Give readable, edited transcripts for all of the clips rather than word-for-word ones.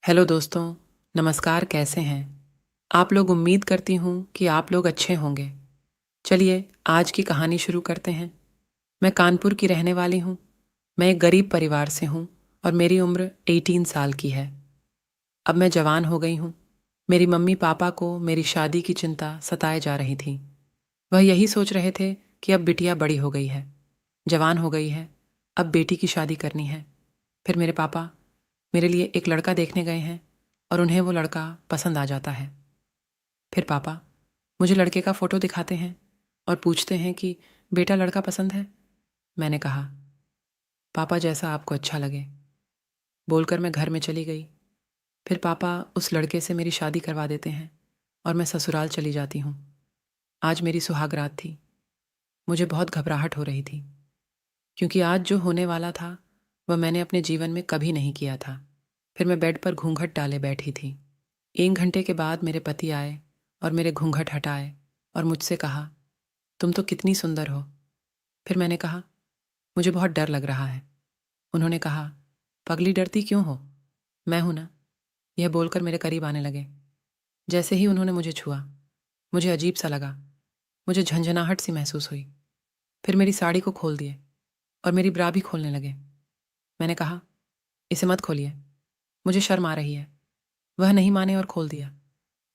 Hello दोस्तों, नमस्कार। कैसे हैं आप लोग? उम्मीद करती हूँ कि आप लोग अच्छे होंगे। चलिए आज की कहानी शुरू करते हैं। मैं कानपुर की रहने वाली हूँ। मैं एक गरीब परिवार से हूँ और मेरी उम्र 18 साल की है। अब मैं जवान हो गई हूँ। मेरी मम्मी पापा को मेरी शादी की चिंता सताए जा रही थी। वह यही सोच रहे थे कि अब बिटिया बड़ी हो गई है, जवान हो गई है, अब बेटी की शादी करनी है। फिर मेरे पापा मेरे लिए एक लड़का देखने गए हैं और उन्हें वो लड़का पसंद आ जाता है। फिर पापा मुझे लड़के का फ़ोटो दिखाते हैं और पूछते हैं कि बेटा लड़का पसंद है। मैंने कहा पापा जैसा आपको अच्छा लगे, बोलकर मैं घर में चली गई। फिर पापा उस लड़के से मेरी शादी करवा देते हैं और मैं ससुराल चली जाती हूँ। आज मेरी सुहाग रात थी। मुझे बहुत घबराहट हो रही थी क्योंकि आज जो होने वाला था वह मैंने अपने जीवन में कभी नहीं किया था। फिर मैं बेड पर घूंघट डाले बैठी थी। 1 घंटे के बाद मेरे पति आए और मेरे घूंघट हटाए और मुझसे कहा तुम तो कितनी सुंदर हो। फिर मैंने कहा मुझे बहुत डर लग रहा है। उन्होंने कहा पगली डरती क्यों हो, मैं हूं ना। यह बोलकर मेरे करीब आने लगे। जैसे ही उन्होंने मुझे छुआ मुझे अजीब सा लगा। मुझे झंझनाहट सी महसूस हुई। फिर मेरी साड़ी को खोल दिए और मेरी ब्रा भी खोलने लगे। मैंने कहा इसे मत खोलिए, मुझे शर्म आ रही है। वह नहीं माने और खोल दिया।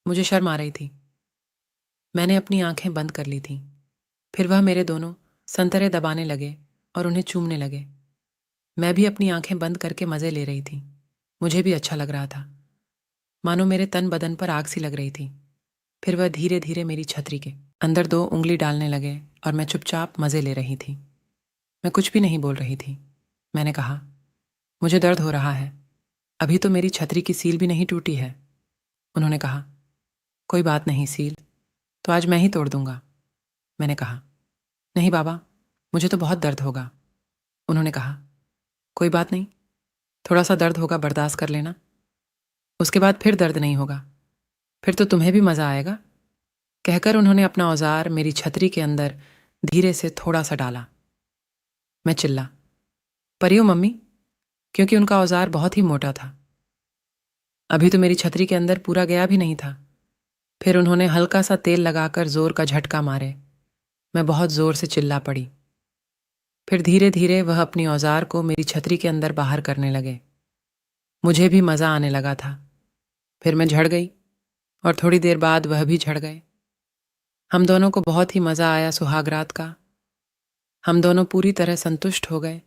मुझे शर्म आ रही थी। मैंने अपनी आंखें बंद कर ली थीं। फिर वह मेरे दोनों संतरे दबाने लगे और उन्हें चूमने लगे। मैं भी अपनी आंखें बंद करके मज़े ले रही थी। मुझे भी अच्छा लग रहा था, मानो मेरे तन बदन पर आग सी लग रही थी। फिर वह धीरे धीरे मेरी छतरी के अंदर 2 उंगली डालने लगे और मैं चुपचाप मज़े ले रही थी। मैं कुछ भी नहीं बोल रही थी। मैंने कहा मुझे दर्द हो रहा है, अभी तो मेरी छतरी की सील भी नहीं टूटी है। उन्होंने कहा कोई बात नहीं, सील तो आज मैं ही तोड़ दूंगा। मैंने कहा नहीं बाबा, मुझे तो बहुत दर्द होगा। उन्होंने कहा कोई बात नहीं, थोड़ा सा दर्द होगा, बर्दाश्त कर लेना, उसके बाद फिर दर्द नहीं होगा, फिर तो तुम्हें भी मज़ा आएगा। कहकर उन्होंने अपना औजार मेरी छतरी के अंदर धीरे से थोड़ा सा डाला। मैं चिल्ला परियो मम्मी, क्योंकि उनका औजार बहुत ही मोटा था। अभी तो मेरी छतरी के अंदर पूरा गया भी नहीं था। फिर उन्होंने हल्का सा तेल लगाकर जोर का झटका मारे। मैं बहुत जोर से चिल्ला पड़ी। फिर धीरे धीरे वह अपनी औजार को मेरी छतरी के अंदर बाहर करने लगे। मुझे भी मज़ा आने लगा था। फिर मैं झड़ गई और थोड़ी देर बाद वह भी झड़ गए। हम दोनों को बहुत ही मज़ा आया सुहागरात का। हम दोनों पूरी तरह संतुष्ट हो गए